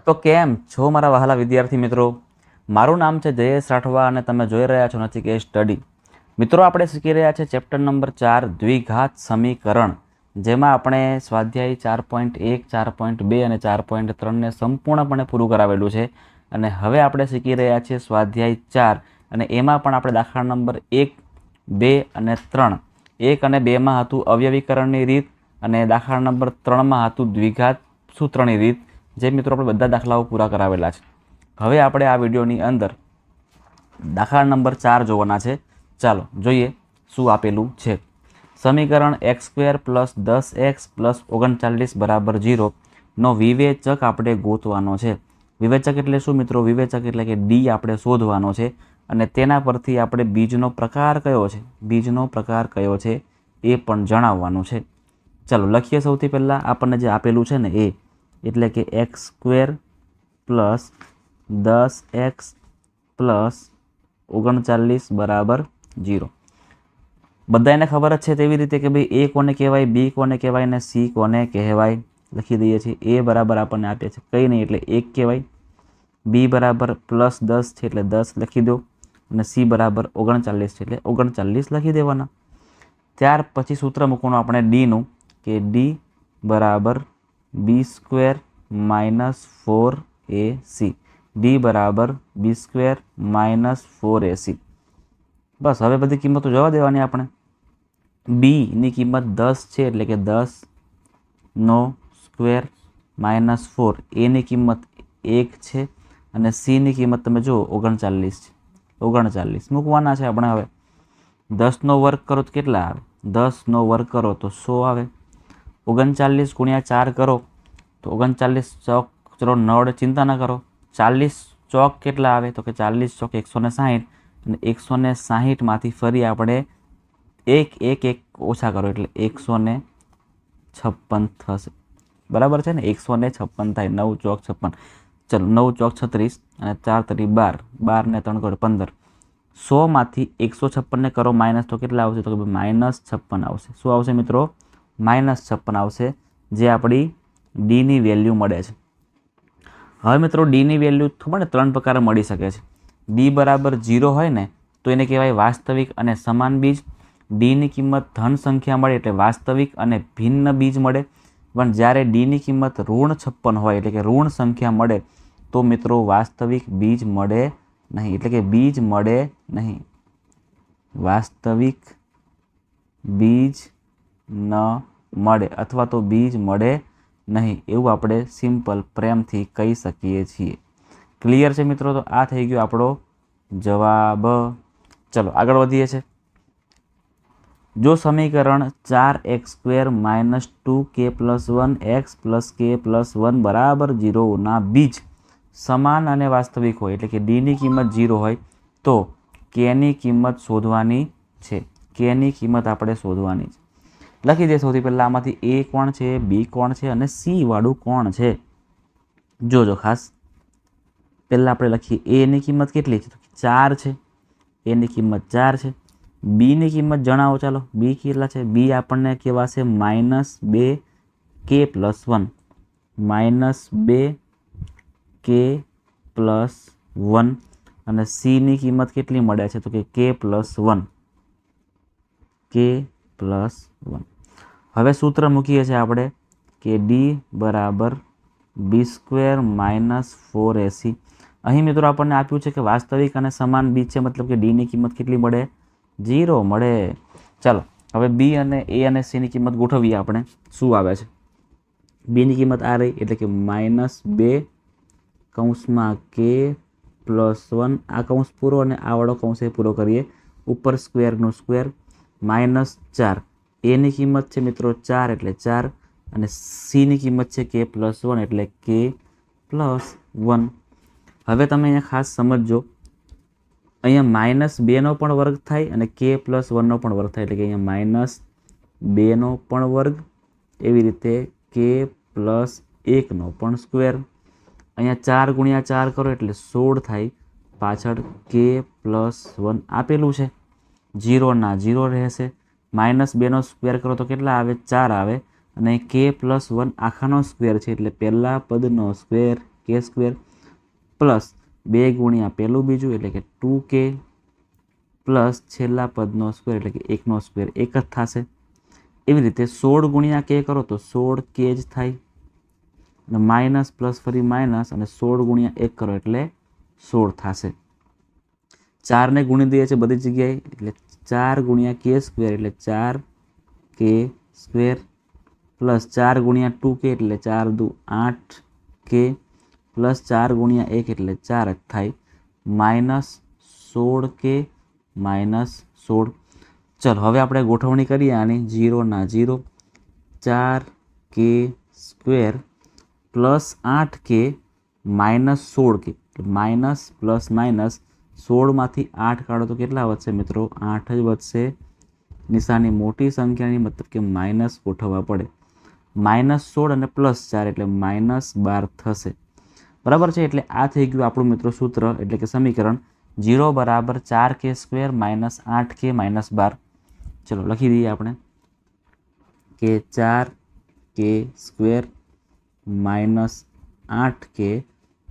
તો કેમ છો મારા વહાલા વિદ્યાર્થી મિત્રો? મારું નામ છે જયેશ રાઠવા અને તમે જોઈ રહ્યા છો નચિકેત સ્ટડી. મિત્રો, આપણે શીખી રહ્યા છે ચેપ્ટર નંબર 4 દ્વિઘાત સમીકરણ, જેમાં આપણે સ્વાધ્યાય 4.1, 4.2 અને 4.3ને સંપૂર્ણપણે પૂરું કરાવેલું છે. અને હવે આપણે શીખી રહ્યા છીએ સ્વાધ્યાય 4 અને એમાં પણ આપણે દાખલા નંબર 1, 2 અને 3, 1 અને 2માં હતું અવયવીકરણની રીત અને દાખલા નંબર 3માં હતું દ્વિઘાત સૂત્રની રીત, જે મિત્રો આપણે બધા દાખલાઓ પૂરા કરાવેલા છે. હવે આપણે આ વિડીયોની અંદર દાખલા નંબર 4 જોવાના છે. ચાલો જોઈએ શું આપેલું છે. સમીકરણ x² + 10x + 39 = 0 નો વિવેચક આપણે ગોતવાનો છે. વિવેચક એટલે શું મિત્રો? વિવેચક એટલે કે ડી આપણે શોધવાનો છે અને તેના પરથી આપણે બીજનો પ્રકાર કયો છે એ પણ જણાવવાનું છે. ચાલો લખીએ. સૌથી પહેલાં આપણને જે આપેલું છે ને એ એટલે કે x² + 10x + 39 = 0. બધાને ખબર જ છે તેવી રીતે કે ભાઈ એ કોને કહેવાય, બી કોને કહેવાય ને સી કોને કહેવાય. લખી દઈએ છીએ. એ બરાબર આપણને આપે છે કંઈ નહીં એટલે 1 કહેવાય, બી બરાબર +10 છે એટલે 10 લખી દો અને સી બરાબર 39 છે એટલે 39 લખી દેવાના. ત્યાર પછી સૂત્ર મૂકવાનું આપણે ડીનું કે ડી બરાબર b² - 4ac. ડી બરાબર b² - 4ac. બસ હવે બધી કિંમતો જવા દેવાની આપણે. બીની કિંમત 10 છે એટલે કે 10² - 4. એની કિંમત 1 છે અને સીની કિંમત તમે જુઓ 39 છે. 39 મૂકવાના છે આપણે. હવે 10નો વર્ગ કરો તો કેટલા આવે? 10નો વર્ગ કરો તો 100 આવે. 39 × 4 કરો તો 39 ચોક, ચલો 9 વડે ચિંતા ન કરો. 40 ચોક કેટલા આવે? તો કે 40 ચોક 160 અને 160માંથી ફરી આપણે એક ઓછા કરો એટલે 156 થશે. બરાબર છે ને? 156 થાય. 9 ચોક 56. ચલો 9 ચોક 36 અને 4 તરી 12. 12 ને 3 કરો 15. 100માંથી 156ને કરો માઇનસ તો કેટલા આવશે? તો કે -56 આવશે. શું આવશે મિત્રો? -56 આવશે, જે આપણી ડીની વેલ્યુ મળે છે. હવે મિત્રો ડીની વેલ્યુ ખબર ને 3 પ્રકારે મળી શકે છે. ડી બરાબર 0 હોય ને તો એને કહેવાય વાસ્તવિક અને સમાન બીજ. ડીની કિંમત ધન સંખ્યા મળે એટલે વાસ્તવિક અને ભિન્ન બીજ મળે. પણ જ્યારે ડીની કિંમત -56 હોય એટલે કે ઋણ સંખ્યા મળે તો મિત્રો વાસ્તવિક બીજ મળે નહીં. એટલે કે બીજ મળે નહીં, વાસ્તવિક બીજ ન મળે અથવા તો બીજ મળે નહીં, એવું આપણે સિમ્પલ પ્રેમથી કહી શકીએ છીએ. ક્લિયર છે મિત્રો? તો આ થઈ ગયો આપણો જવાબ. ચલો આગળ વધીએ છીએ. જો સમીકરણ 4x² - 2k + 1x + k + 1 = 0 ના બીજ સમાન અને વાસ્તવિક હોય એટલે કે ડીની કિંમત 0 હોય તો કેની કિંમત શોધવાની છે. કેની કિંમત આપણે શોધવાની છે. લખી દે. સૌથી પહેલાં આમાંથી એ કોણ છે, બી કોણ છે અને સી વાળું કોણ છે. જોજો ખાસ. પહેલાં આપણે લખીએ એની કિંમત કેટલી છે? 4 છે. એની કિંમત 4 છે. બીની કિંમત જણાવો. ચાલો બી કેટલા છે? બી આપણને કહેવાશે -2k + 1. -2k + 1 અને સીની કિંમત કેટલી મળે છે? તો કે k + 1. k + 1. હવે સૂત્ર મૂકીએ છીએ આપણે કે ડી બરાબર b² - 4ac. અહીં મિત્રો આપણને આપ્યું છે કે વાસ્તવિક અને સમાન બીજ છે, મતલબ કે ડીની કિંમત કેટલી મળે? 0 મળે. ચાલો હવે બી અને એ અને સીની કિંમત ગોઠવીએ આપણે. શું આવે છે? બીની કિંમત આ રહી એટલે કે -2 કૌંસમાં k + 1. આ કૌંસ પૂરો અને આ વાળો કૌંસ એ પૂરો કરીએ. ઉપર સ્ક્વેરનું સ્ક્વેર -4. એની કિંમત છે મિત્રો 4 એટલે 4 અને સીની કિંમત છે k + 1 એટલે k + 1. હવે તમે અહીંયા ખાસ સમજજો, અહીંયા -2નો પણ વર્ગ થાય અને k + 1નો પણ વર્ગ થાય. એટલે કે અહીંયા -2નો પણ વર્ગ, એવી રીતે k + 1નો પણ સ્ક્વેર. અહીંયા 4 × 4 કરો એટલે 16 થાય. પાછળ k + 1 આપેલું છે. 0 ના 0 રહેશે. -2નો સ્ક્વેર કરો તો કેટલા આવે? 4 આવે અને k + 1 આખાનો સ્ક્વેર છે એટલે પહેલા પદનો સ્ક્વેર કે સ્ક્વેર પ્લસ 2 ગુણ્યા પહેલું બીજું એટલે કે 2k પ્લસ છેલ્લા પદનો સ્ક્વેર એટલે કે 1નો સ્ક્વેર 1 જ થશે. એવી રીતે 16 ગુણ્યા k કરો તો 16k જ થાય અને માઇનસ પ્લસ ફરી માઇનસ અને 16 ગુણ્યા 1 કરો એટલે 16 થશે. 4ને ગુણી દઈએ છીએ બધી જગ્યાએ એટલે 4 ગુણ્યા k સ્ક્વેર એટલે 4k સ્ક્વેર પ્લસ 4 ગુણ્યા 2k એટલે 4 દુ 8k પ્લસ 4 ગુણ્યા 1 એટલે 4 જ થાય માઇનસ 16k માઇનસ 16. ચલો હવે આપણે ગોઠવણી કરીએ આની 0 ના 0 4k square plus 8k minus 16k minus plus minus 16માંથી 8 કાઢો તો કેટલા વધશે મિત્રો? 8 જ વધશે. નિશાની મોટી સંખ્યાની મતલબ કે માઇનસ ગોઠવવા પડે. -16 અને +4 એટલે -12 થશે. બરાબર છે. એટલે આ થઈ ગયું આપણું મિત્રો સૂત્ર એટલે કે સમીકરણ 0 બરાબર 4k square minus 8k minus 12. ચલો લખી દઈએ આપણે કે 4k square minus 8k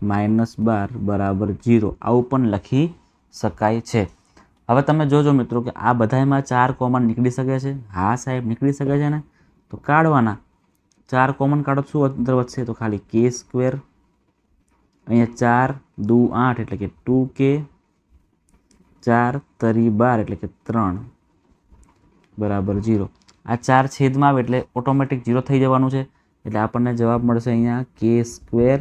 minus 12 બરાબર 0. આવું પણ લખી શકાય છે. હવે તમે જોજો મિત્રો કે આ બધામાં 4 કોમન નીકળી શકે છે. હા સાહેબ નીકળી શકે છે ને, તો કાઢવાના. 4 કોમન કાઢો શું અંદર વધશે? તો ખાલી k સ્ક્વેર, અહીંયા 4 દુ 8 એટલે કે 2k, 4 તરી 12 એટલે કે 3 બરાબર 0. આ 4 છેદમાં આવે એટલે ઓટોમેટિક 0 થઈ જવાનું છે. એટલે આપણને જવાબ મળશે અહીંયા k square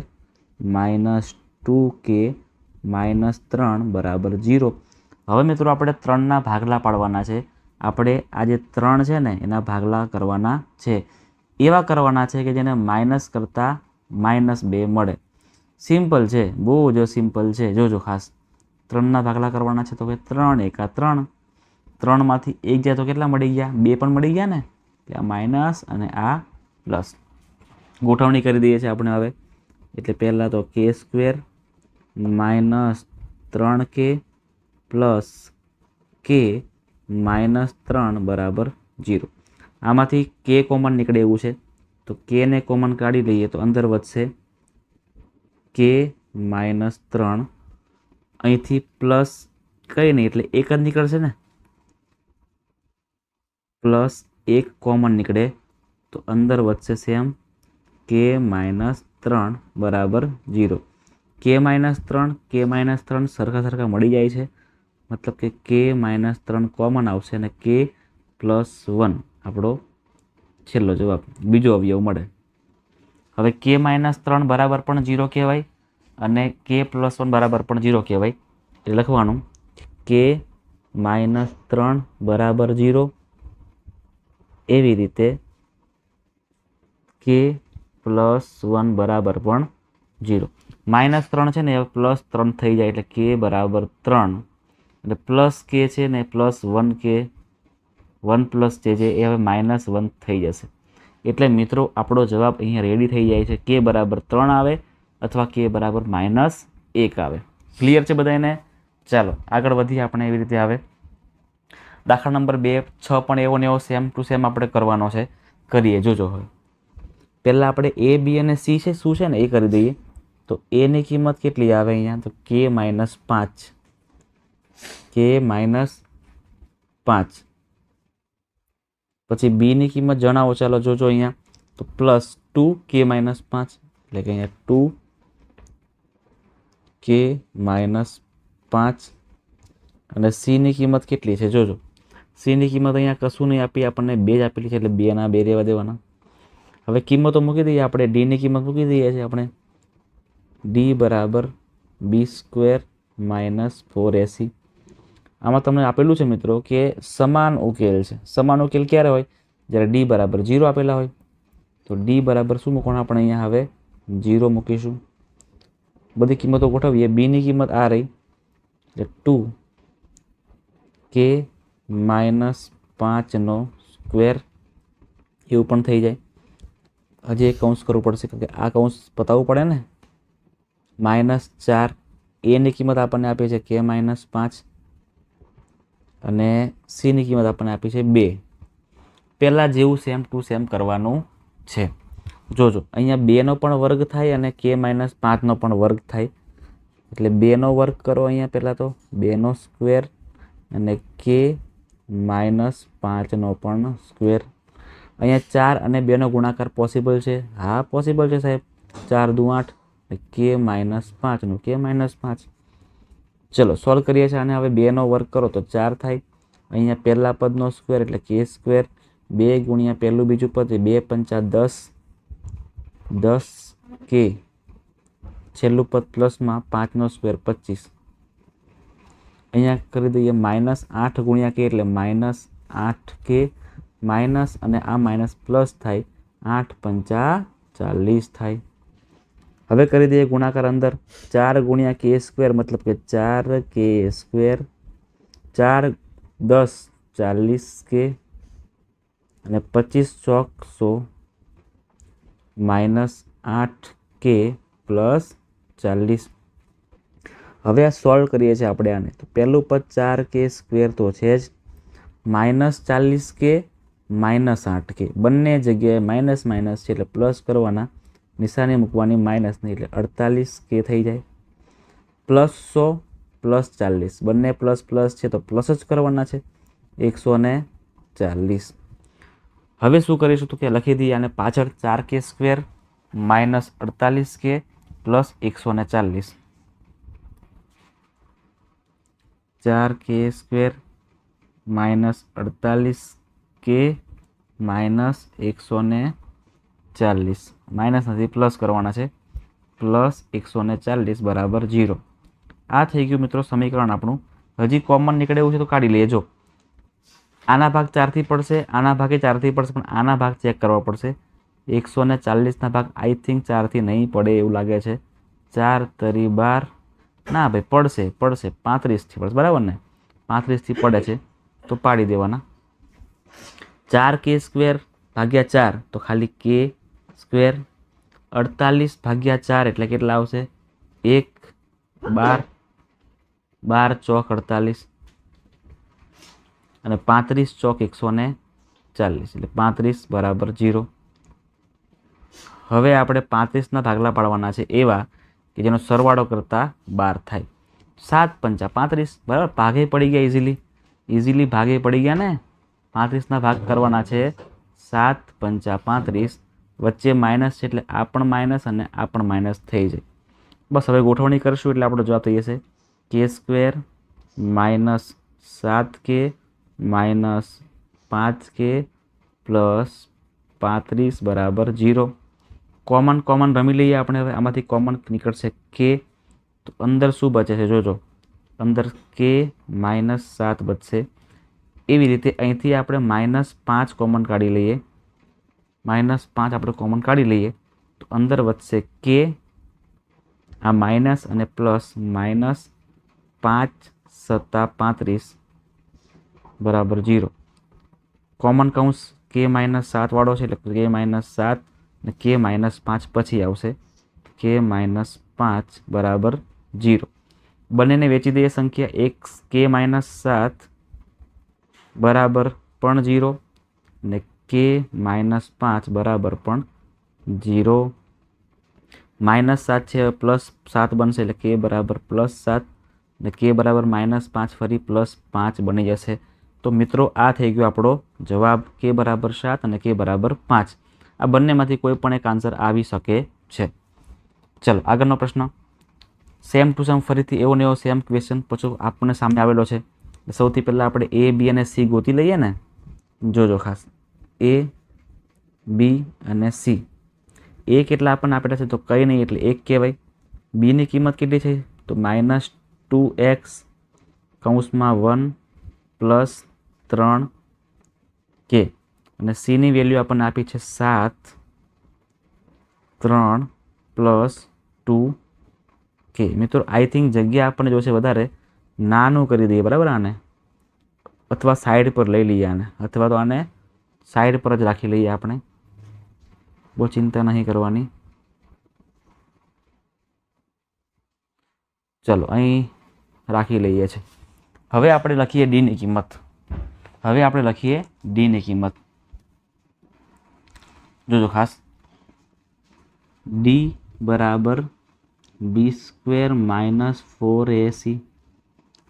minus 2k minus 3 બરાબર 0. હવે મિત્રો આપણે 3ના ભાગલા પાડવાના છે. આપણે આ જે 3 છે ને એના ભાગલા કરવાના છે. એવા કરવાના છે કે જેને માઇનસ કરતાં -2 મળે. સિમ્પલ છે, બહુ જ સિમ્પલ છે. જોજો ખાસ 3ના ભાગલા કરવાના છે તો કે 3 એકા 3, 3માંથી 1 જાય તો કેટલા મળી ગયા? 2 પણ મળી ગયા ને. એટલે આ માઇનસ અને આ પ્લસ. ગોઠવણી કરી દઈએ છીએ આપણે હવે. એટલે પહેલાં તો k square minus 3k plus k minus 3 બરાબર 0. આમાંથી k કોમન નીકળે એવું છે તો k ને કોમન કાઢી લઈએ તો અંદર વધશે k માઇનસ 3. અહીંથી પ્લસ કંઈ નહીં એટલે 1 જ નીકળશે ને, પ્લસ 1 કોમન નીકળે તો અંદર વધશે સેમ k માઇનસ 3 બરાબર 0. k માઇનસ 3 સરખા મળી જાય છે. મતલબ કે k માઇનસ 3 કોમન આવશે અને k પ્લસ 1 આપણો છેલ્લો જવાબ, બીજો અવયવ મળે. હવે k માઇનસ 3 બરાબર પણ 0 કહેવાય અને k પ્લસ 1 બરાબર પણ 0 કહેવાય. એટલે લખવાનું k માઇનસ 3 બરાબર 0. એવી રીતે k પ્લસ 1 બરાબર પણ 0. -3 છે ને એ +3 થઈ જાય એટલે k બરાબર 3 એટલે પ્લસ k છે ને પ્લસ 1k, 1 પ્લસ જે છે એ હવે -1 થઈ જશે. એટલે મિત્રો આપણો જવાબ અહીંયા રેડી થઈ જાય છે. k બરાબર 3 આવે અથવા k બરાબર -1 આવે. ક્લિયર છે બધાને? ચાલો આગળ વધીએ આપણે. એવી રીતે આવે દાખલા નંબર 2, 6 પણ એવો ને એવો સેમ ટુ સેમ આપણે કરવાનો છે. કરીએ જોજો. હવે પહેલાં આપણે a, b અને c છે શું છે ને એ કરી દઈએ. તો a ની કિંમત કેટલી આવે અહીંયા? તો k -5, k -5. પછી b ની કિંમત જણાવો. ચાલો જોજો અહીંયા તો +2k -5 એટલે કે અહીંયા 2k -5. અને c ની કિંમત કેટલી છે જોજો. c ની કિંમત અહીંયા કશું નહીં આપી, આપણને 2 જ આપેલી છે એટલે 2 ના 2 રહેવા દેવાના. હવે કિંમતો મૂકી દઈએ આપણે. d ની કિંમત મૂકી દઈએ છીએ આપણે. d બરાબર b² -4ac. આમાં તમને આપેલું છે મિત્રો કે સમાન ઉકેલ છે. સમાન ઉકેલ ક્યારે હોય? જ્યારે d બરાબર 0 આપેલા હોય. તો d બરાબર શું મૂકવાનું આપણે અહીંયા? હવે 0 મૂકીશું. બધી કિંમતો ગોઠવીએ. b ની કિંમત આ રહી એટલે 2k -5નો સ્ક્વેર એવું પણ થઈ જાય. હજી એક કૌંસ કરવું પડશે કારણ કે આ કૌંસ પતાવવું પડે ને. -4 a ની કિંમત આપણને આપી છે k -5 અને c ની કિંમત આપણને આપી છે 2. પહેલાં જેવું સેમ ટુ સેમ કરવાનું છે. જોજો અહીંયા 2નો પણ વર્ગ થાય અને k માઇનસ 5નો પણ વર્ગ થાય, એટલે 2નો વર્ગ કરો અહીંયા પહેલાં તો 2નો સ્ક્વેર અને k માઇનસ 5નો પણ સ્ક્વેર. અહીંયા 4 અને 2નો ગુણાકાર પોસિબલ છે? હા પોસિબલ છે સાહેબ. 4 દુ 8, k માઇનસ 5નું k માઇનસ 5. ચલો સોલ્વ કરીએ છીએ આને. હવે 2નો વર્ગ કરો તો 4 થાય. અહીંયા પહેલા પદનો સ્ક્વેર એટલે k સ્ક્વેર, 2 ગુણ્યા પહેલું બીજું પદ 2 પંચા 10, 10k છેલ્લું પદ પ્લસમાં 5નો સ્ક્વેર 25. અહીંયા કરી દઈએ માઇનસ 8 ગુણ્યા k એટલે માઇનસ 8k માઇનસ અને આ માઇનસ પ્લસ થાય 8 પંચા 40 થાય. હવે કરી દઈએ ગુણાકાર અંદર. 4 ગુણ્યા k સ્ક્વેર મતલબ કે 4k સ્ક્વેર, 4 10 40k અને 25 ચોક 100 માઇનસ 8k પ્લસ 40. હવે આ સોલ્વ કરીએ છીએ આપણે આને. તો પહેલું પદ 4k સ્ક્વેર તો છે જ, માઇનસ 40k માઇનસ 8k બંને જગ્યાએ માઇનસ માઇનસ છે એટલે પ્લસ કરવાના, નિશાની મૂકવાની માઇનસની એટલે 48k થઈ જાય. પ્લસ 100 પ્લસ 40 બંને પ્લસ પ્લસ છે તો પ્લસ જ કરવાના છે, 140. હવે શું કરીશું તો કે લખી દઈએ આને પાછળ. 4k square minus 48k plus 140. 4k square minus 48k minus 140. Minus નથી પ્લસ કરવાના છે, પ્લસ 140 બરાબર 0. આ થઈ ગયું મિત્રો સમીકરણ આપણું. હજી કોમન નીકળે એવું છે તો કાઢી લેજો. આના ભાગ 4થી પડશે, આના ભાગે 4થી પડશે, પણ આના ભાગ ચેક કરવા પડશે. 140ના ભાગ આઈ થિંક 4થી નહીં પડે એવું લાગે છે. 4 તરી 12, ના ભાઈ પડશે 35થી પડશે, બરાબર ને? 35થી પડે છે તો પાડી દેવાના. 4k સ્ક્વેર ભાગ્યા 4 તો ખાલી k સ્ક્વેર, 48 ભાગ્યા 4 એટલે કેટલા આવશે? 1 12 12 ચોક 48 અને 35 ચોક 140 એટલે 35 બરાબર 0. હવે આપણે 35ના ભાગલા પાડવાના છે એવા કે જેનો સરવાળો કરતાં 12 થાય. 7 પંચા 35 બરાબર, ભાગે પડી ગયા ઇઝીલી ભાગે પડી ગયા ને. 35ના ભાગ કરવાના છે 7 પંચા 35, વચ્ચે માઇનસ છે એટલે આ પણ માઇનસ અને આ પણ માઇનસ થઈ જાય. બસ હવે ગોઠવણી કરશું એટલે આપણો જવાબ થઈ જશે k square minus 7k minus 5k plus 35 બરાબર 0. કોમન રમી લઈએ આપણે. હવે આમાંથી કોમન નીકળશે k, તો અંદર શું બચે છે જોજો, અંદર k માઇનસ 7 બચશે. એવી રીતે અહીંથી આપણે -5 કોમન કાઢી લઈએ. -5 આપણે કોમન કાઢી લઈએ તો અંદર વધશે k, આ માઇનસ અને પ્લસ -5 સત્તા 35 બરાબર 0. કોમન કૌંસ k માઇનસ 7 વાળો છે એટલે k માઇનસ 7 અને k માઇનસ 5 પછી આવશે, k માઇનસ 5 બરાબર 0. બંનેને વેચી દઈએ સંખ્યા. એક k માઇનસ 7 બરાબર પણ 0 અને k માઇનસ 5 બરાબર પણ 0. -7 છે +7 બનશે એટલે k બરાબર +7 અને k બરાબર -5 ફરી +5 બની જશે. તો મિત્રો આ થઈ ગયો આપણો જવાબ, k બરાબર 7 અને k બરાબર 5. આ બંનેમાંથી કોઈ પણ એક આન્સર આવી શકે છે. ચલો આગળનો પ્રશ્ન. સેમ ટુ સેમ ફરીથી એવો ને એવો સેમ ક્વેશ્ચન પછી આપણને સામે આવેલો છે. સૌથી પહેલાં આપણે a, b અને c ગોતી લઈએ ને. જોજો ખાસ a, b અને c. a કેટલા આપણને આપેલા છે તો કંઈ નહીં એટલે 1 કહેવાય. બીની કિંમત કેટલી છે તો -2x કૌંસમાં 1 પ્લસ 3k અને સીની વેલ્યુ આપણને આપી છે 7 3 પ્લસ 2k. મિત્રો આઈ થિંક જગ્યા આપણને જોશે વધારે, નાનું કરી દઈએ બરાબર આને, અથવા સાઈડ પર લઈ લઈએ આને, અથવા તો આને સાઈડ પર જ રાખી લઈએ આપણે, બહુ ચિંતા નહીં કરવાની. ચલો અહીં રાખી લઈએ છીએ. હવે આપણે લખીએ ડીની કિંમત. જોજો ખાસ ડી બરાબર બી સ્ક્વેર માઇનસ 4ac.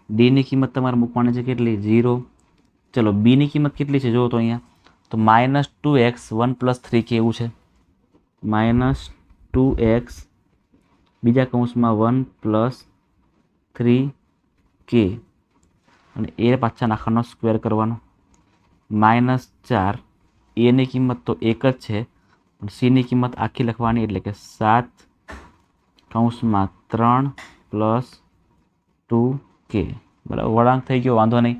ડીની કિંમત તમારે મૂકવાની છે કેટલી? 0. ચલો બીની કિંમત કેટલી છે જુઓ તો અહીંયા, તો -2x 1+3k એવું છે. -2x બીજા કૌંસમાં 1+3k અને એ પાછા નાખવાનો સ્ક્વેર કરવાનો. -4 એની કિંમત તો એક જ છે પણ સીની કિંમત આખી લખવાની એટલે કે 7 + 2k. બરાબર, વળાંક થઈ ગયો, વાંધો નહીં.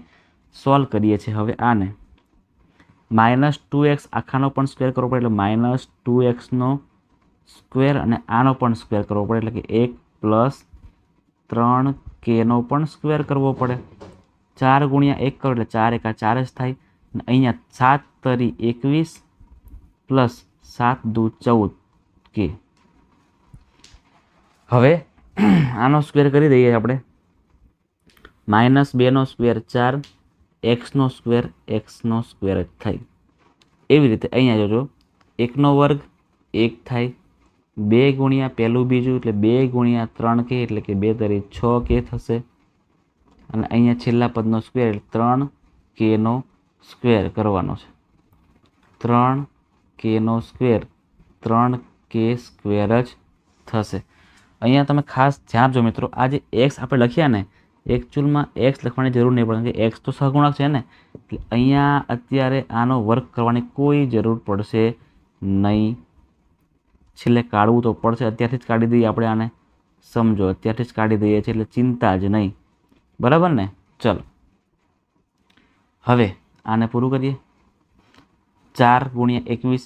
સોલ્વ કરીએ છીએ હવે આને. -2x આખાનો પણ સ્ક્વેર કરવો પડે એટલે -2x નો સ્ક્વેર અને આનો પણ સ્ક્વેર કરવો પડે એટલે કે 1 + 3k નો પણ સ્ક્વેર કરવો પડે. 4 × 1 કરો એટલે 4 × 4 જ થાય. અને અહીંયા 7 તરી 21 + 7 દુ 14k. હવે આનો સ્ક્વેર કરી દઈએ આપણે. -2 નો સ્ક્વેર 4, x નો સ્ક્વેર x નો સ્ક્વેર જ થાય. એવી રીતે અહીંયા જોજો, 1 નો વર્ગ 1 થાય, 2 × પહેલું બીજું એટલે 2 × 3k એટલે કે 2 તરી 6k થશે. અને અહીંયા છેલ્લા પદનો સ્ક્વેર એટલે 3k નો સ્ક્વેર કરવાનો છે. 3k નો સ્ક્વેર 3k સ્ક્વેર જ થશે. અહીંયા તમે ખાસ ધ્યાન આપજો મિત્રો, આ જે x આપણે લખ્યા ને, એકચ્યુઅલમાં x લખવાની જરૂર નહીં પડે, કે x તો સહગુણક છે ને, એટલે અહીંયા અત્યારે આનો વર્ગ કરવાની કોઈ જરૂર પડશે નહીં. છેલ્લે કાઢવું તો પડશે, અત્યારથી જ કાઢી દઈએ આપણે આને. સમજો, અત્યારથી જ કાઢી દઈએ છીએ એટલે ચિંતા જ નહીં. બરાબર ને? ચલો હવે આને પૂરું કરીએ. 4 × 21,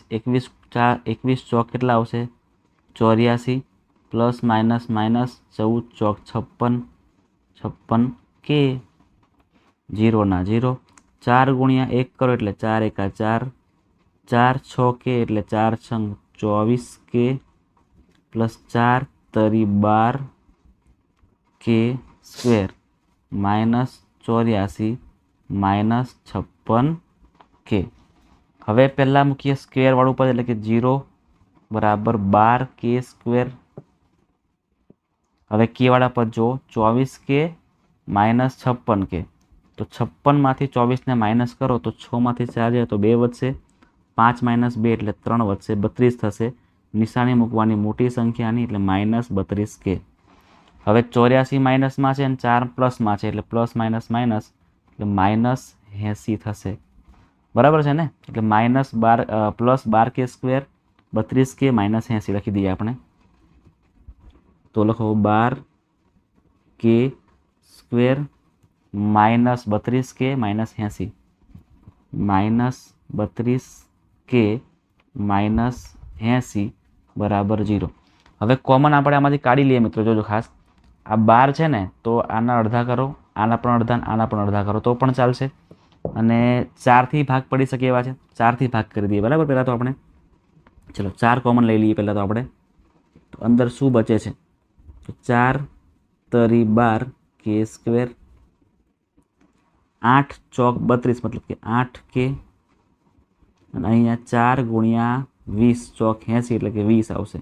21 ચોક કેટલા આવશે? 84 + -14 ચોક 56, 56k. 0 ના 0. 4 × 1 કરો એટલે 4 × 4, 4 6k એટલે 4 × 24k +4 તરી 12k સ્ક્વેર -84 -56k. હવે પહેલાં મૂકીએ સ્ક્વેર વાળું પદ એટલે કે 0 બરાબર 12k સ્ક્વેર. હવે કે વાળા પદ જો 24k -56k, તો 56માંથી 24ને માઇનસ કરો તો 6માંથી 4 જાય તો 2 વધશે, 5 - 2 એટલે 3 વધશે, 32 થશે. નિશાની મૂકવાની મોટી સંખ્યાની એટલે -32k. હવે 84 માઇનસમાં છે અને 4 પ્લસમાં છે એટલે પ્લસ માઇનસ માઇનસ એટલે -80 થશે. બરાબર છે ને? એટલે +12k સ્ક્વેર 32k -80 લખી દઈએ આપણે. તો લખો 12k સ્ક્વેર -32k -80, -32k -80 બરાબર 0. હવે કોમન આપણે આમાંથી કાઢી લઈએ મિત્રો. જોજો ખાસ, આ 12 છે ને, તો આના અડધા કરો, આના પણ અડધા, આના પણ અડધા કરો તો પણ ચાલશે. અને 4થી ભાગ પડી શકે એવા છે, 4થી ભાગ કરી દઈએ. બરાબર, પહેલાં તો આપણે ચલો 4 કોમન લઈ લઈએ પહેલાં તો આપણે. તો અંદર શું બચે છે? તો 4 તરી 12k સ્ક્વેર, 8 ચોક 32 મતલબ કે 8k, અને અહીંયા 4 × 20 ચોક 80 એટલે કે 20 આવશે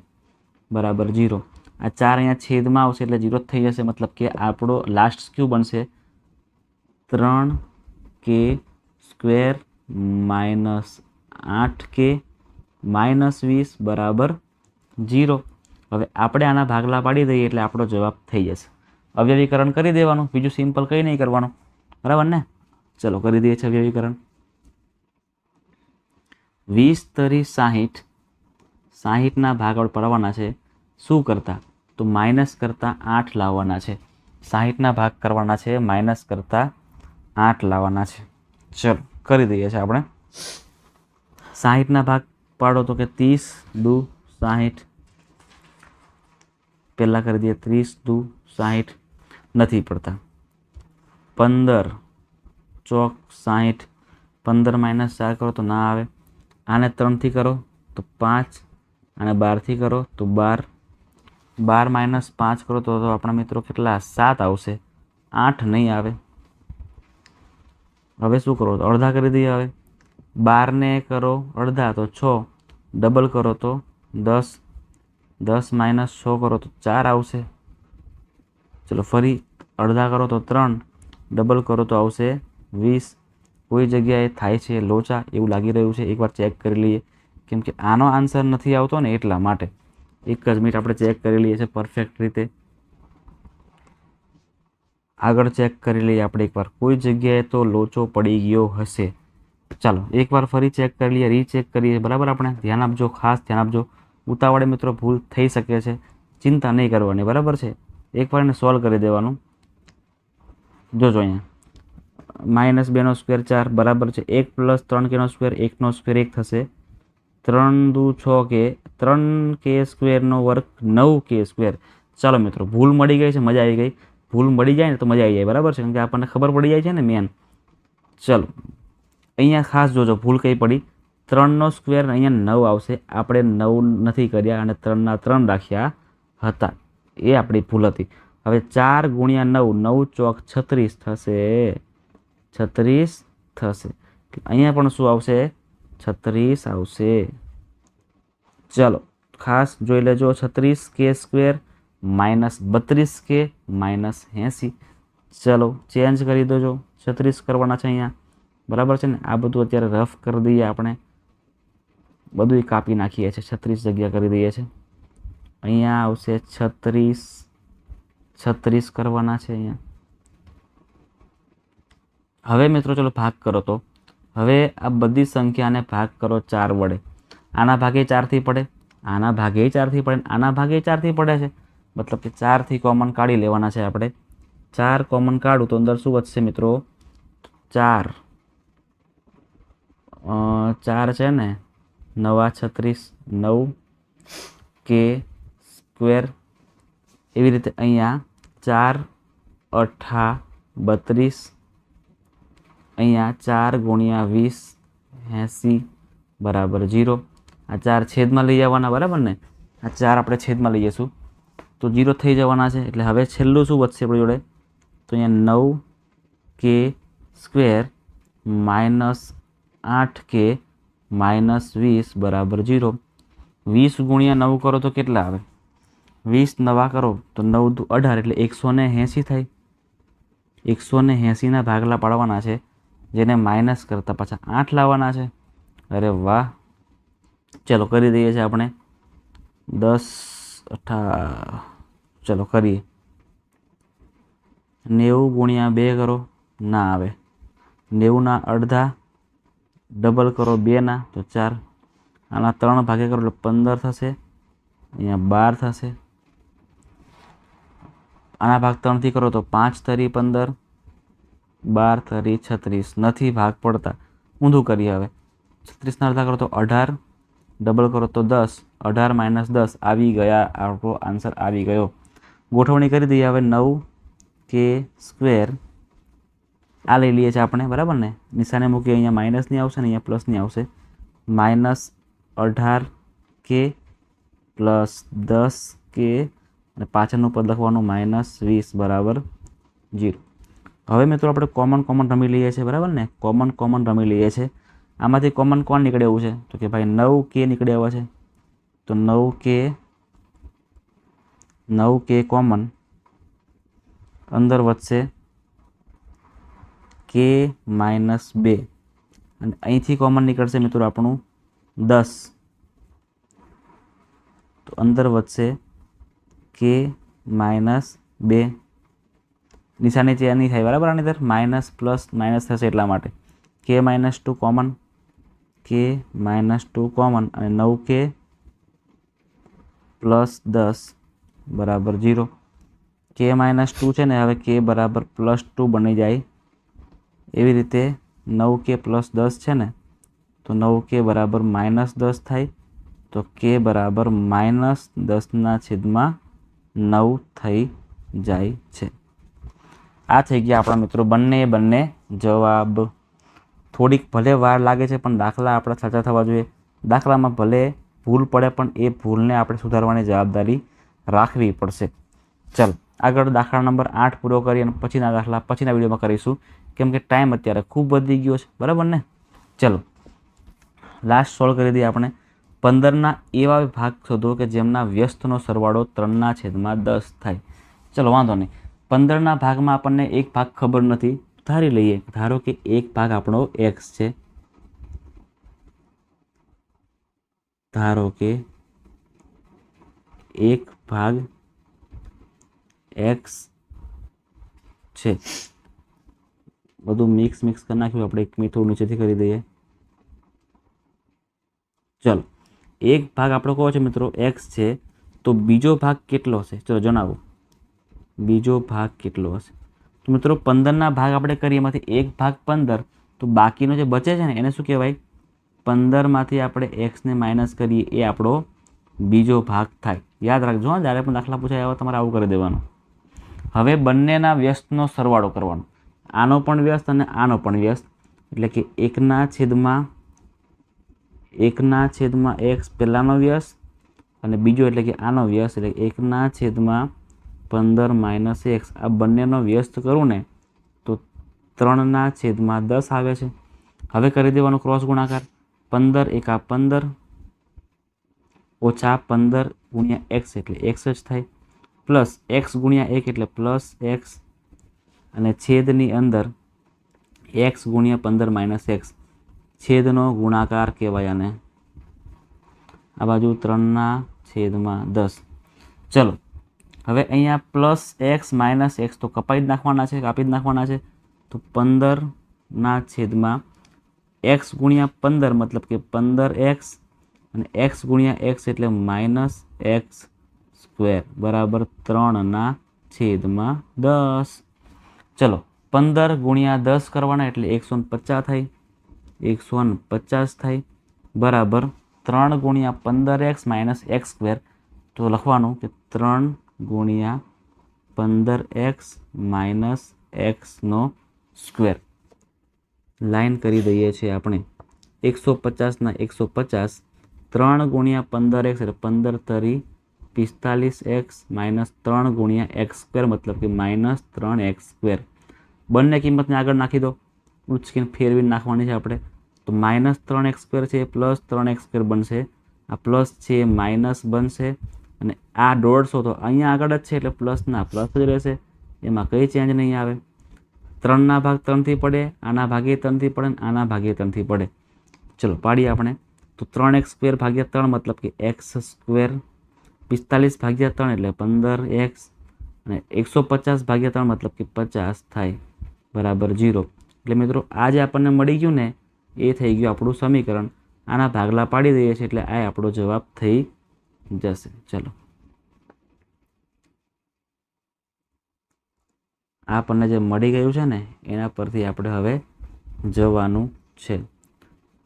બરાબર 0. આ 4 અહીંયા છેદમાં આવશે એટલે 0 થઈ જશે. મતલબ કે આપણો લાસ્ટ ક્યુ બનશે 3k સ્ક્વેર -8k -20 બરાબર 0. હવે આપણે આના ભાગલા પાડી દઈએ એટલે આપણો જવાબ થઈ જશે. અવયવીકરણ કરી દેવાનું, બીજું સિમ્પલ કંઈ નહીં કરવાનું. બરાબર ને? ચલો કરી દઈએ છીએ અવયવીકરણ. 20 તરી 60, 60ના ભાગ આપણે પાડવાના છે. શું કરતા? તો માઇનસ કરતાં 8 લાવવાના છે. 60ના ભાગ કરવાના છે, માઇનસ કરતાં 8 લાવવાના છે. ચલો કરી દઈએ છીએ આપણે. 60ના ભાગ પાડો તો કે 30 દુ 60. પહેલાં કરી દઈએ 30 દુ 60, નથી પડતા. 15 ચોક 60, 15 - 4 કરો તો ના આવે. આને 3થી કરો તો 5, અને 12થી કરો તો 12, 12 - 5 કરો તો આપણા મિત્રો કેટલા? 7 આવશે, 8 નહીં આવે. હવે શું કરો? તો અડધા કરી દઈએ. હવે 12ને કરો અડધા તો 6, ડબલ કરો તો 10, 10 માઇનસ 100 કરો તો 4 આવશે. ચલો ફરી અડધા કરો તો 3, ડબલ કરો તો આવશે 20. કોઈ જગ્યાએ થાય છે લોચા એવું લાગી રહ્યું છે. એકવાર ચેક કરી લઈએ, કેમ કે આનો આન્સર નથી આવતો ને એટલા માટે. એક જ મિનિટ આપણે ચેક કરી લઈએ છીએ પરફેક્ટ રીતે. આગળ ચેક કરી લઈએ આપણે એકવાર. કોઈ જગ્યાએ તો લોચો પડી ગયો હશે. ચાલો એકવાર ફરી ચેક કરી લઈએ, રીચેક કરીએ. બરાબર, આપણે ધ્યાન આપજો, ખાસ ધ્યાન આપજો. ઉતાવળે મિત્રો ભૂલ થઈ શકે છે, ચિંતા નહીં કરવાની. બરાબર છે, એકવાર એને સોલ્વ કરી દેવાનું. જોજો અહીંયા -2 નો સ્ક્વેર 4 બરાબર છે 1 + 3 k નો સ્ક્વેર 1 નો સ્ક્વેર 1 થશે. 3 દુ 6 કે 3k સ્ક્વેરનો વર્ગ 9k સ્ક્વેર. ચાલો મિત્રો ભૂલ મળી ગઈ છે, મજા આવી ગઈ. ભૂલ મળી જાય ને તો મજા આવી જાય. બરાબર છે, કેમ કે આપણને ખબર પડી જાય છે ને મેન. ચલો અહીંયા ખાસ જોજો ભૂલ કઈ પડી. 3 નો સ્ક્વેર અહીંયા 9 આવશે. આપણે 9 નથી કર્યા અને 3 ના 3 રાખ્યા હતા, એ આપણી ભૂલ હતી. હવે 4 × 9, 9 ચોક 36 થશે. 36 થશે. અહીંયા પણ શું આવશે? 36 આવશે. ચલો ખાસ જોઈ લેજો. 36k square -32k -80. ચલો ચેન્જ કરી દેજો. 36 કરવાના છે અહીંયા. બરાબર છે ને. આ બધું અત્યારે રફ કરી દઈએ આપણે. બધું કાપી નાખીએ છીએ. 36 જગ્યા કરી દઈએ છીએ. અહીંયા આવશે 36 કરવાના છે અહીંયા. હવે મિત્રો ચલો ભાગ કરો. તો હવે આ બધી સંખ્યાને ભાગ કરો 4 વડે. આના ભાગે 4 થી પડે, આના ભાગે 4 થી પડે, આના ભાગે 4 થી પડે છે. મતલબ કે 4 થી કોમન કાઢી લેવાના છે આપણે. 4 કોમન કાઢું તો અંદર શું વધશે મિત્રો? 4 છે ને 9 36, 9k સ્ક્વેર. એવી રીતે અહીંયા 4 8 32. અહીંયા 4 × 20 80 બરાબર 0. આ 4 છેદમાં લઈ આવવાના. બરાબર ને. આ 4 આપણે છેદમાં લઈ જઈશું તો 0 થઈ જવાના છે. એટલે હવે છેલ્લું શું વધશે આપણી જોડે? તો અહીંયા 9k સ્ક્વેર -8k -20 બરાબર 0. 20 × 9 કરો તો કેટલા આવે? 20 નવા કરો તો 9 દુ 18 એટલે 180 થાય. 180 ના ભાગલા પાડવાના છે, જેને માઇનસ કરતા પાછા 8 લાવવાના છે. અરે વાહ. ચલો કરી દઈએ છીએ આપણે. 10 18 ચલો કરીએ. 90 × 2 કરો, ના આવે. 90 ના અડધા, ડબલ કરો 2 ના તો 4. આના 3 ભાગે કરો એટલે 15 થશે. અહીંયા 12 થશે. આના ભાગ 3 થી કરો તો 5 તરી 15, 12 તરી 36. નથી ભાગ પડતા, ઊંધું કરીએ. હવે 36 ના અડધા કરો તો 18, ડબલ કરો તો 10. 18 - 10 આવી ગયા. આપણો આન્સર આવી ગયો. ગોઠવણી કરી દઈએ હવે. 9k સ્ક્વેર આ લઈ લઈએ છીએ આપણે. બરાબર ને. નિશાને મૂકીએ. અહીંયા માઇનસની આવશે ને અહીંયા પ્લસની આવશે. -18k +10k અને પાછળનું પદ લખવાનું -20 બરાબર 0. હવે મિત્રો આપણે કોમન રમી લઈએ છીએ. બરાબર ને. કોમન રમી લઈએ છીએ. આમાંથી કોમન કોણ નીકળે એવું છે? તો કે ભાઈ 9k નીકળે એવા છે. તો 9k કોમન. અંદર વધશે k - 2 અને અહીંથી કોમન નીકળશે મિત્રો આપણું 10. તો અંદર વધશે k - 2. નિશાની ચેન્જ નહીં થાય. બરાબર. આની અંદર માઇનસ પ્લસ માઇનસ થશે એટલા માટે. k - 2 કોમન, k - 2 કોમન અને 9k +10 બરાબર 0. k - 2 છે ને હવે k બરાબર +2 બની જાય. એવી રીતે 9k +10 છે ને તો 9k બરાબર -10 થાય. તો k બરાબર -10/9 થઈ જાય છે. આ થઈ ગયા આપણા મિત્રો બંને જવાબ. થોડીક ભલે વાર લાગે છે પણ દાખલા આપણા સાચા થવા જોઈએ. દાખલામાં ભલે ભૂલ પડે પણ એ ભૂલને આપણે સુધારવાની જવાબદારી રાખવી પડશે. ચાલો આગળ દાખલા નંબર 8 પૂરો કરી અને પછીના દાખલા પછીના વિડીયોમાં કરીશું, કેમ કે ટાઈમ અત્યારે ખૂબ વધી ગયો છે. બરાબર ને. ચલો લાસ્ટ સોલ્વ કરી દઈએ આપણે. 15ના એવા ભાગ શોધો કે જેમના વ્યસ્તનો સરવાળો 3/10 થાય. ચલો વાંધો નહીં. 15ના ભાગમાં આપણને એક ભાગ ખબર નથી. ધારી લઈએ, ધારો કે એક ભાગ આપણો x છે. ધારો કે એક ભાગ x છે. બધું મિક્સ કરી નાખ્યું આપણે. એક મિનિટ થોડું નીચેથી કરી દઈએ. ચલો, એક ભાગ આપણો કયો છે મિત્રો? x છે. તો બીજો ભાગ કેટલો હશે? ચલો જણાવો, બીજો ભાગ કેટલો હશે? તો મિત્રો 15ના ભાગ આપણે કરીએ, એમાંથી એક ભાગ 15, તો બાકીનો જે બચે છે ને એને શું કહેવાય? 15માંથી આપણે x ને માઇનસ કરીએ એ આપણો બીજો ભાગ થાય. યાદ રાખજો, જ્યારે પણ દાખલા પૂછાય આવે તમારે આવું કરી દેવાનું. હવે બંનેના વ્યસ્તનો સરવાળો કરવાનો. આનો પણ વ્યસ્ત અને આનો પણ વ્યસ્ત, એટલે કે 1/1 x પહેલાનો વ્યસ્ત અને બીજો એટલે કે આનો વ્યસ્ત, એટલે 1/15 - x. આ બંનેનો વ્યસ્ત કરું ને તો 3/10 આવે છે. હવે કરી દેવાનો ક્રોસ ગુણાકાર. 15 × 15 ઓછા 15 × x એટલે x જ થાય, પ્લસ x × 1 એટલે પ્લસ x, અને છેદની અંદર x × 15 - x, છેદનો ગુણાકાર કહેવાય આને. આ બાજુ 3/10. ચલો, હવે અહીંયા પ્લસ x માઇનસ x તો કપાઈ જ નાખવાના છે, કાપી જ નાખવાના છે. તો 15/x × 15 મતલબ કે 15x, અને x × x એટલે -x² બરાબર 3/10. ચલો, 15 × 10 કરવાના એટલે 150 થાય, 150 થાય બરાબર 3 × 15x - x². તો લખવાનું કે 3 × 15x - x². લાઈન કરી દઈએ છીએ આપણે. 150 × 150, 3 × 15x એટલે 15 × 45x - 3 × x² મતલબ કે -3x². બંને કિંમતને આગળ નાખી દો, ઉચકીને ફેરવીને નાખવાની છે આપણે. તો -3x² છે પ્લસ 3x² બનશે, આ પ્લસ છે માઇનસ બનશે, અને આ 150 તો અહીંયા આગળ જ છે એટલે પ્લસના પ્લસ જ રહેશે, એમાં કંઈ ચેન્જ નહીં આવે. 3ના ભાગ 3થી પડે, આના ભાગે 3થી પડે, આના ભાગે 3થી પડે. ચલો પાડીએ આપણે. તો 3x² / 3 મતલબ કે x², 45 / 3 એટલે 15x, અને 150 / 3 મતલબ કે 50 થાય બરાબર 0. એટલે મિત્રો આ જે આપણને મળી ગયું ને એ થઈ ગયું આપણું સમીકરણ. આના ભાગલા પાડી દઈએ છીએ એટલે આ આપણો જવાબ થઈ જશે. ચલો, આપણને જે મળી ગયું છે ને એના પરથી આપણે હવે જવાનું છે.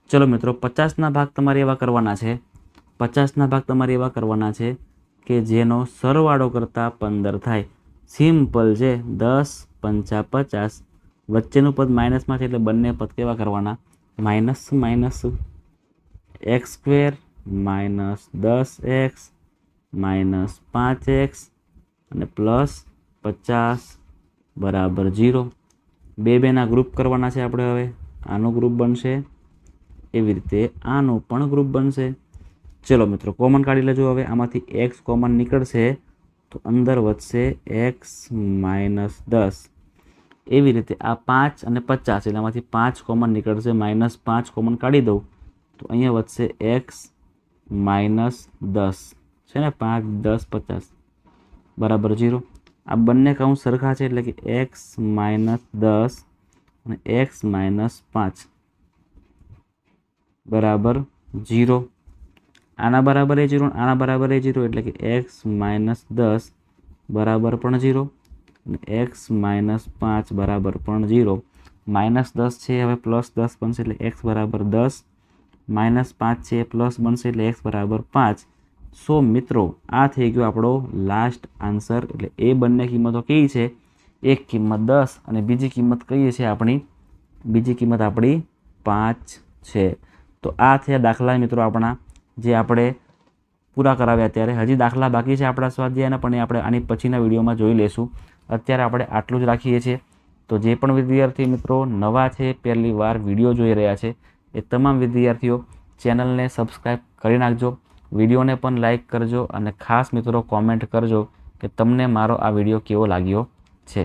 ચલો મિત્રો, 50ના ભાગ તમારે એવા કરવાના છે, 50ના ભાગ તમારે એવા કરવાના છે કે જેનો સરવાળો કરતાં 15 થાય. સિમ્પલ છે, 10 × 5 = 50, વચ્ચેનું પદ માઇનસમાં છે એટલે બંને પદ કેવા કરવાના? Minus minus. x² -10x -5x અને પ્લસ 50 બરાબર 0. બેના ગ્રુપ કરવાના છે આપણે. હવે આનું ગ્રુપ બનશે, એવી રીતે આનું પણ ગ્રુપ બનશે. ચલો મિત્રો, કોમન કાઢી લેજો. હવે આમાંથી x કોમન નીકળશે તો અંદર વધશે x -10. એવી રીતે આ 5 અને 50 એટલે આમાંથી 5 કોમન નીકળશે, -5 કોમન કાઢી દઉં તો અહીંયા વધશે x -10 છે ને, 5 10 50 બરાબર 0. આ બંને કૌંસ સરખા છે એટલે કે x -10 અને x -5 બરાબર 0. આના બરાબર એ 0, આના બરાબર એ 0 એટલે કે x -10 બરાબર પણ 0 અને x -5 બરાબર પણ 0. -10 છે હવે +10 બનશે એટલે x બરાબર 10, -5 છે પ્લસ બનશે એટલે x બરાબર 5. સો મિત્રો, આ થઈ ગયો આપણો લાસ્ટ આન્સર. એટલે એ બંને કિંમતો કઈ છે? એક કિંમત 10 અને બીજી કિંમત કઈ છે આપણી? બીજી કિંમત આપણી 5 છે. તો આ થયા દાખલા મિત્રો આપણા, જે આપણે પૂરા કરાવ્યા. અત્યારે હજી દાખલા બાકી છે આપણા સ્વાધ્યાયના, પણ એ આપણે આની પછીના વિડીયોમાં જોઈ લઈશું. અત્યારે આપણે આટલું જ રાખીએ છીએ. તો જે પણ વિદ્યાર્થી મિત્રો નવા છે, પહેલી વાર વિડીયો જોઈ રહ્યા છે, એ તમામ વિદ્યાર્થીઓ ચેનલને સબસ્ક્રાઈબ કરી નાખજો, વિડીયોને પણ લાઈક કરજો અને ખાસ મિત્રો કોમેન્ટ કરજો કે તમને મારો આ વિડીયો કેવો લાગ્યો છે.